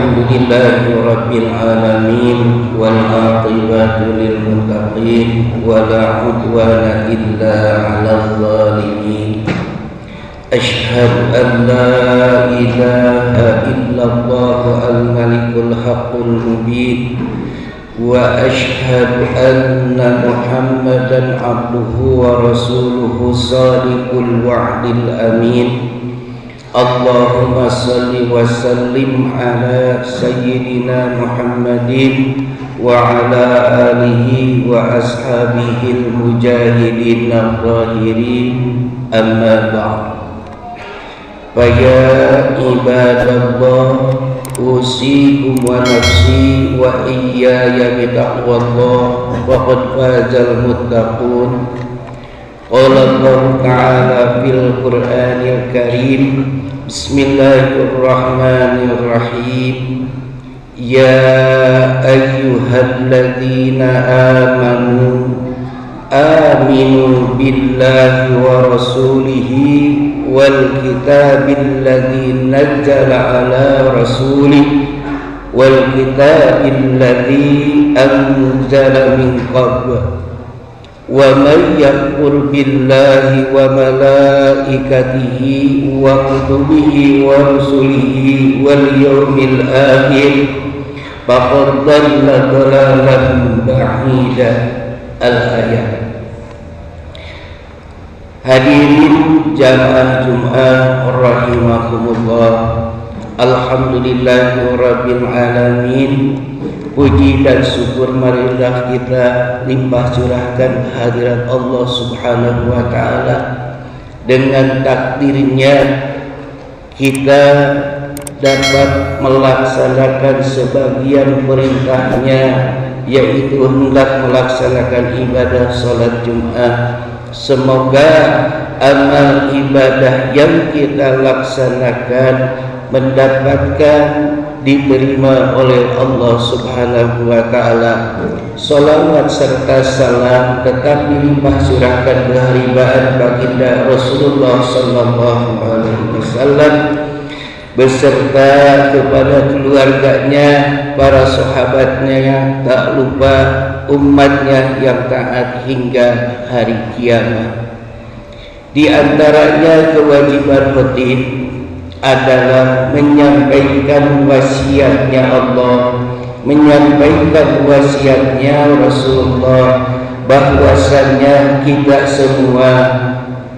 Alhamdulillahi Rabbil Alamin wal aqibatu lil muttaqin wa la udwana illa 'alal zalimin. Ashhadu an la ilaha illallah al-malikul haqqul mubin wa ashhadu anna Muhammadan 'abduhu wa rasuluhu shadiqul wa'dil amin. Allahumma salli wa sallim ala sayyidina Muhammadin wa ala alihi wa ashabihil mujahidin al-zahirin, amma ba'd. Faya ibadallah, usikum wa nafsi wa iyaya bitaqwallah, faqad fazal muttaqun. Qala Allah Ta'ala fil Qur'anil Karim, Bismillahirrahmanirrahim. Ya ayyuhalladzina aminu billahi wa rasulihi wal kitabil ladzi nazzala ala rasulihi wal kitabil ladzi anzala min qabl. Wa man yakfur billahi wa malaikatihi wa kutubihi wa rusulihi wal yawmil akhir faqad dhalla dhalalan ba'ida. Al-ayat. Hadirin jamaah Jumat rahimakumullah, alhamdulillahi rabbil alamin. Puji dan syukur marilah kita limpah curahkan hadirat Allah Subhanahu wa ta'ala. Dengan takdirnya kita dapat melaksanakan sebagian perintahnya, yaitu hendak melaksanakan ibadah salat Jumat. Semoga amal ibadah yang kita laksanakan mendapatkan diterima oleh Allah Subhanahu wa ta'ala. Salawat serta salam tetap dilimpah curahkan keharibaan baginda Rasulullah sallallahu alaihi wasallam beserta kepada keluarganya, para sahabatnya, tak lupa umatnya yang taat hingga hari kiamat. Di antaranya kewajiban rutin adalah menyampaikan wasiatnya Allah, menyampaikan wasiatnya Rasulullah, bahwasannya kita semua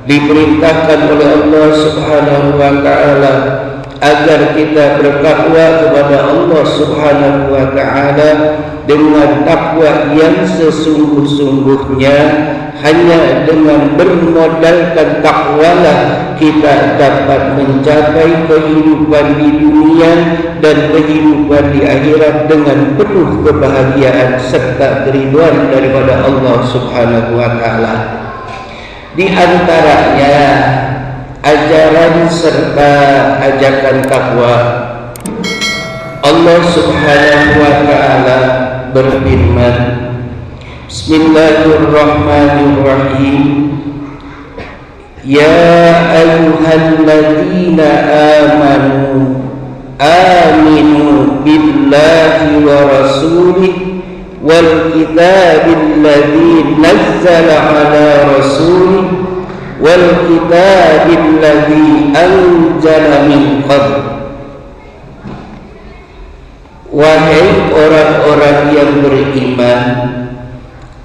diperintahkan oleh Allah Subhanahu wa ta'ala agar kita bertakwa kepada Allah Subhanahu wa ta'ala dengan takwa yang sesungguh-sungguhnya. Hanya dengan bermodalkan takwalah kita dapat mencapai kehidupan di dunia dan kehidupan di akhirat dengan penuh kebahagiaan serta keridhaan daripada Allah Subhanahu wa ta'ala. Di antaranya ajaran serta ajakan takwa. Allah Subhanahu wa ta'ala berfirman, Bismillahirrahmanirrahim. Ya ayyuhalladzina aminu billahi wa rasulihi wal kitabil ladzi nazzala ala rasulihi wal kitabil ladzi anzala min qabl. Wahai orang-orang yang beriman,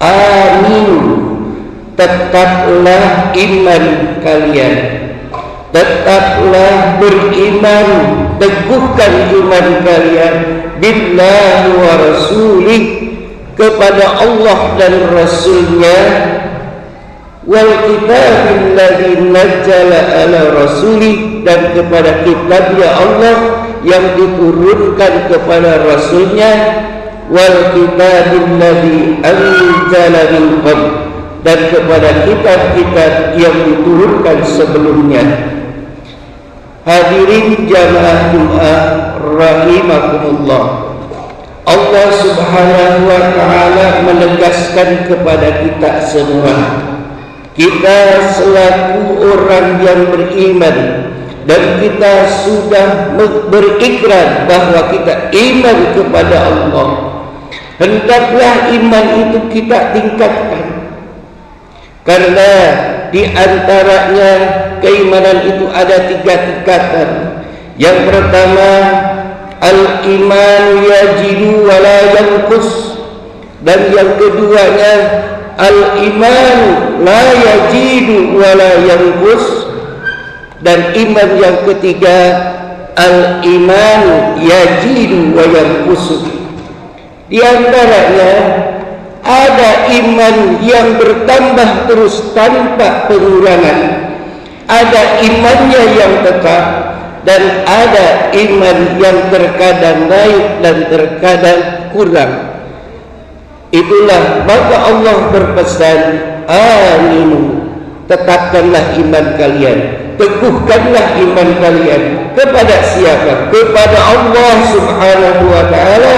amin, tetaplah iman kalian, tetaplah beriman, teguhkan iman kalian billahi wa rasulih, kepada Allah dan Rasulnya, wal kitabil ladzi nazzala ala rasulih, dan kepada kitabnya Allah yang diturunkan kepada Rasulnya, wal kitabil ladzi anzala min qabl, dan kepada kitab-kitab yang diturunkan sebelumnya. Hadirin jamaah Jumat rahimakumullah, Allah Subhanahu wa ta'ala menegaskan kepada kita semua, kita selaku orang yang beriman dan kita sudah berikrar bahwa kita iman kepada Allah, hendaklah iman itu kita tingkatkan. Karena di antaranya keimanan itu ada 3 tingkatan. Yang pertama, al-iman yajidu wa la yanqus, dan yang keduanya al-iman la yajidu wa la yanqus, dan iman yang ketiga al-iman yajidu wa yanqusu. Di antaranya ada iman yang bertambah terus tanpa pengurangan, ada imannya yang tetap, dan ada iman yang terkadang naik dan terkadang kurang. Itulah maka Allah berpesan, aminu, tetapkanlah iman kalian, teguhkanlah iman kalian. Kepada siapa? Kepada Allah subhanahu wa ta'ala,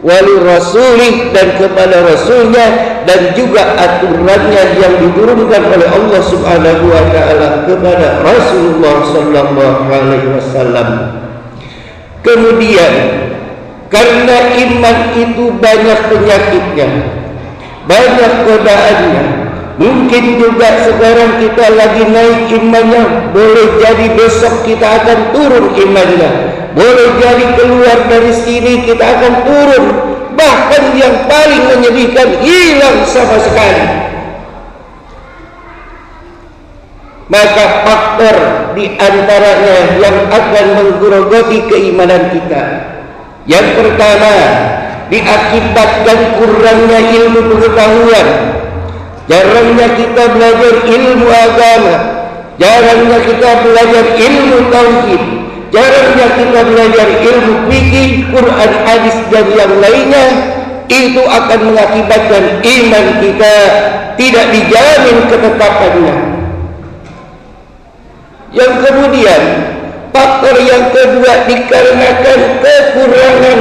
wali rasulih, dan kepada rasulnya, dan juga aturannya yang diturunkan oleh Allah subhanahu wa ta'ala kepada Rasulullah sallallahu alaihi wasallam. Kemudian, karena iman itu banyak penyakitnya, banyak godaannya. Mungkin juga sekarang kita lagi naik imannya, boleh jadi besok kita akan turun imannya. Boleh jadi keluar dari sini kita akan turun, bahkan yang paling menyedihkan hilang sama sekali. Maka faktor di antaranya yang akan menggerogoti keimanan kita. Yang pertama, diakibatkan kurangnya ilmu pengetahuan. Jarangnya kita belajar ilmu agama, jarangnya kita belajar ilmu tauhid, jarangnya kita belajar ilmu fikih, Quran, hadis, dan yang lainnya. Itu akan mengakibatkan iman kita tidak dijamin ketetapannya. Yang kemudian, faktor yang kedua, dikarenakan kekurangan,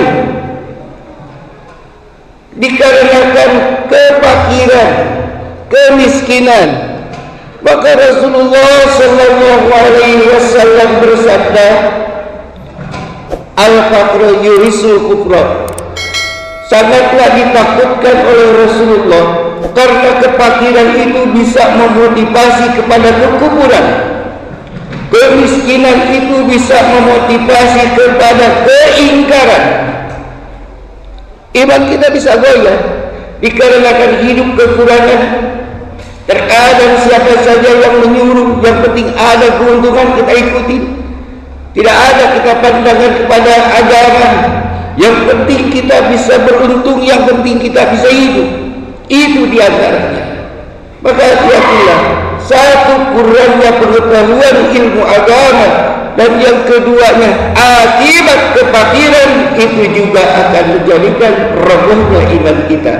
dikarenakan kefakiran, kemiskinan. Maka Rasulullah sallallahu alaihi wasallam bersabda, al-faqru yurisul kufra. Sangatlah ditakutkan oleh Rasulullah karena kefakiran itu bisa memotivasi kepada kekufuran. Kemiskinan itu bisa memotivasi kepada keingkaran. Iman kita bisa goyah dikarenakan hidup kekurangan. Terkadang siapa saja yang menyuruh, yang penting ada keuntungan kita ikuti. Tidak ada kita pandangan kepada agama. Yang penting kita bisa beruntung, yang penting kita bisa hidup. Itu diantaranya. Maka hati-hatilah, satu, kurangnya pengetahuan ilmu agama, dan yang keduanya akibat kefakiran itu juga akan menjadikan robohnya iman kita.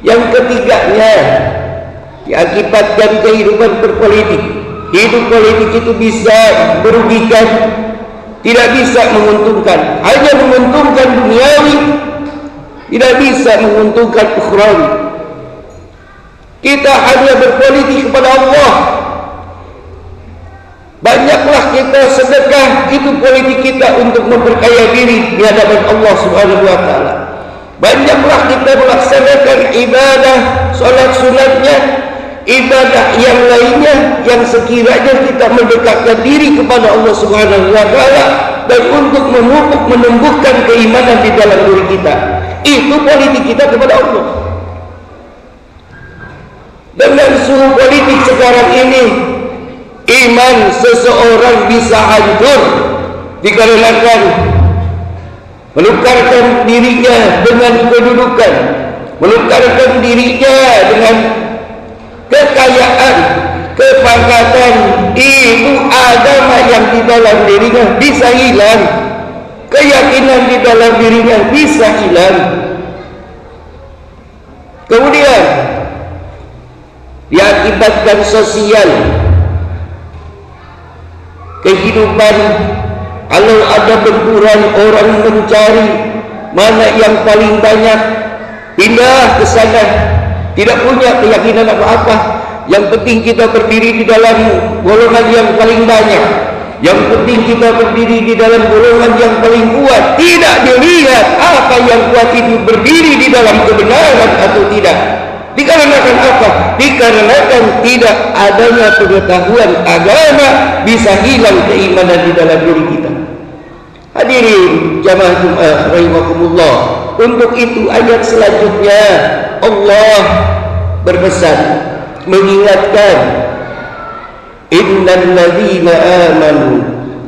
Yang ketiganya, diakibatkan kehidupan berpolitik. Hidup politik itu bisa merugikan, tidak bisa menguntungkan, hanya menguntungkan duniawi, tidak bisa menguntungkan ukhrawi. Kita hanya berpolitik kepada Allah. Banyaklah kita sedekah, itu politik kita untuk memperkaya diri di hadapan Allah subhanahu wa ta'ala. Banyaklah kita melaksanakan ibadah, solat sunatnya, ibadah yang lainnya yang sekiranya kita mendekatkan diri kepada Allah subhanahu wa ta'ala, dan untuk memupuk, menumbuhkan keimanan di dalam diri kita. Itu politik kita kepada Allah. Dengan suhu politik sekarang ini, iman seseorang bisa hancur dikarenakan menukarkan dirinya dengan kedudukan, menukarkan dirinya dengan kekayaan, kepangkatan. Itu agama yang di dalam dirinya bisa hilang, keyakinan di dalam dirinya bisa hilang. Kemudian diakibatkan sosial, kehidupan. Kalau ada benturan, orang mencari mana yang paling banyak, pindah ke sana, tidak punya keyakinan apa-apa. Yang penting kita berdiri di dalam golongan yang paling banyak. Yang penting kita berdiri di dalam golongan yang paling kuat. Tidak dilihat apa yang kuat itu berdiri di dalam kebenaran atau tidak. Dikarenakan apa? Dikarenakan tidak adanya pengetahuan agama, bisa hilang keimanan di dalam diri kita. Hadirin jamaah Jumat rahimakumullah. Untuk itu ayat selanjutnya Allah berpesan, mengingatkan, innal ladzina amanu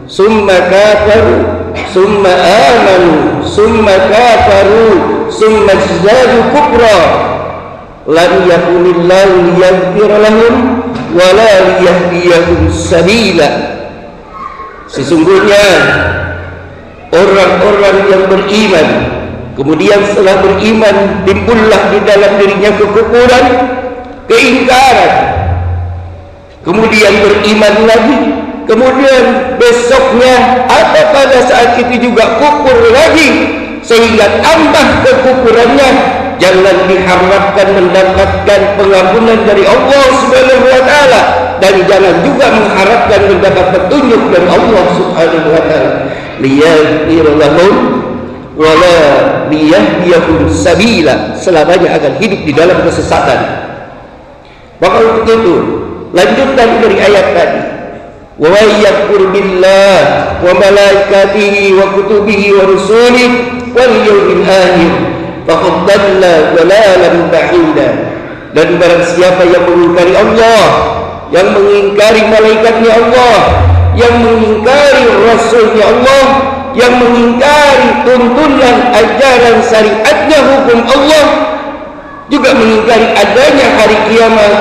summa kafaru summa amanu summa kafaru summa zadu kufra lam yakunillahu liyaghfira lahum wa la liyahdiyahum sabila. Sesungguhnya orang-orang yang beriman, kemudian setelah beriman timbullah di dalam dirinya kekufuran, keingkaran, kemudian beriman lagi, kemudian besoknya atau pada saat itu juga kufur lagi, sehingga tambah kekufurannya. Jangan diharapkan mendapatkan pengampunan dari Allah Subhanahu wa taala, dan jangan juga mengharapkan mendapat petunjuk dari Allah Subhanahu wa taala. Liyaghfir lahum wa la liyahdiyahum sabila, selamanya akan hidup di dalam kesesatan. Maka untuk itu lanjutan dari ayat tadi, wa yakfur billah wa malaikatihi wa kutubihi wa rusulihi wal yawmil akhir faqad dalla dalalan ba'ida. Dan barang siapa yang mengingkari Allah, yang mengingkari malaikatnya Allah, yang mengingkari rasulnya Allah, yang mengingkari tuntunan ajaran syariatnya hukum Allah, juga mengingkari adanya hari kiamat,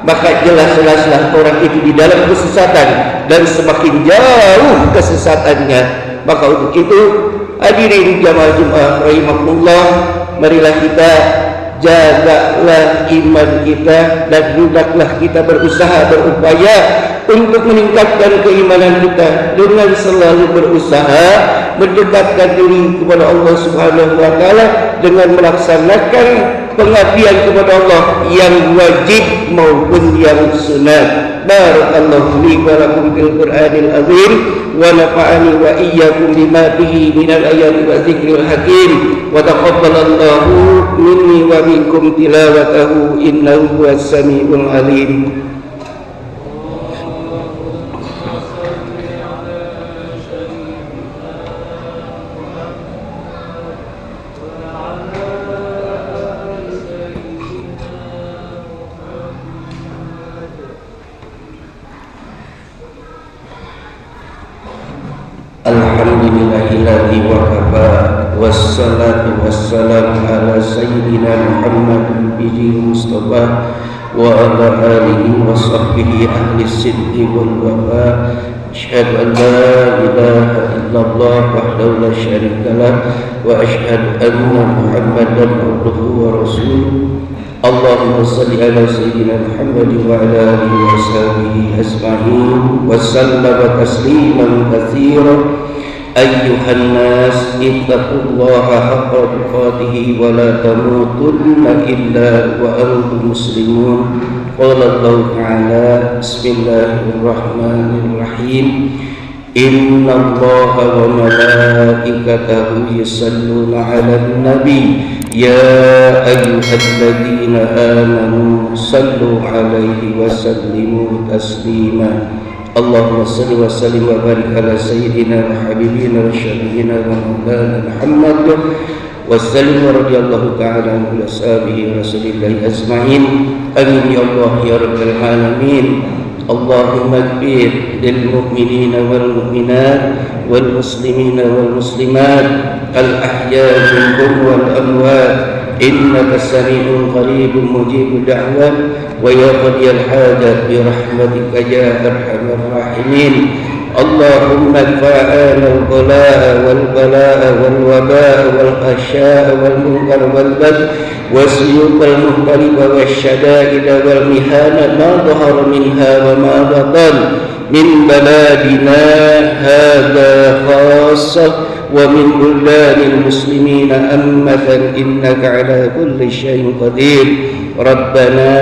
maka jelas-jelaslah orang itu di dalam kesesatan, dan semakin jauh kesesatannya. Maka untuk itu hadirin jamaah Jumat rahimakumullah, marilah kita jagalah iman kita, dan hendaklah kita berusaha, berupaya untuk meningkatkan keimanan kita dengan selalu berusaha mendekatkan diri kepada Allah Subhanahu wa taala dengan melaksanakan pengabdian kepada Allah yang wajib maupun yang sunat. Barakallahu li wa lakum fil Qur'anil azim wa nafa'ani wa iyyakum bima fihi minal ayati wa dzikril hakim wa taqabbalallahu minni wa minkum tilawatahu innahu huwas samiul alim. Alhamdulillahilladzi wa kafa wassalatu wassalamu ala sayyidina Muhammad bihi mustafa wa ala alihi wa sahbihi ahli sidqi wal wafa. Asyhadu an la ilaha illallah wahdahu la syarika lah wa asyhadu anna Muhammadan abduhu wa rasuluh. Allahumma salli ala sayyidina Muhammad wa ala alihi wa sahbihi asma'in wa sallama tasliman katsiran. Ayyuhan nas ittaqullaha haqqa tuqatih wa la tamutunna illa wa antum muslimun. Qala Allah ta'ala, bismillahirrahmanirrahim, inna Allaha wa malaikatahu yusalluna 'alan nabi ya ayyuhalladzina amanu sallu 'alaihi wa sallimu taslima. Allahumma salli wa sallim wa barik ala sayyidina wa habibina wa syafiina wa maulana Muhammad wa sallim wa radiyallahu ta'ala an ashabihi wa rasulillahi ajma'in. Amin ya Allah ya rabbal alamin. Allahumma ighfir lil mu'minina wal mu'minat wal muslimina wal muslimat al ahya'i minhum wal amwat innaka sami'un qaribun mujibud da'wat wa yaqdiyal hajat bi rahmatika ya arhamar rahimin. Allahumma adfa'ana al-balaa wal balaa wal wabaa wal qasyaa wal munkar wal bagh wasyuq al muhtariba wasyada'ida wal mihana ma dhahara minha wa ma batan min baladina hadha khassah ومن بلدان المسلمين أمة إنك على كل شيء قدير. ربنا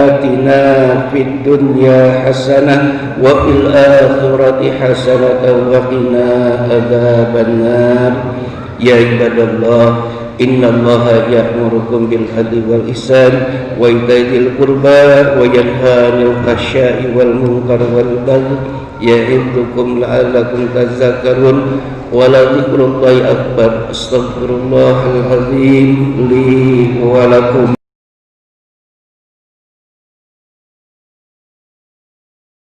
آتنا في الدنيا حسنة وفي الآخرة حسنة وقنا عذاب النار. يا عباد الله إن الله يأمركم بالعدل والإحسان وإيتاء ذي القربى وينهى عن الفحشاء والمنكر والبغي يعظكم لعلكم تذكرون ولذكر الله أكبر. أستغفر الله العظيم لي ولكم.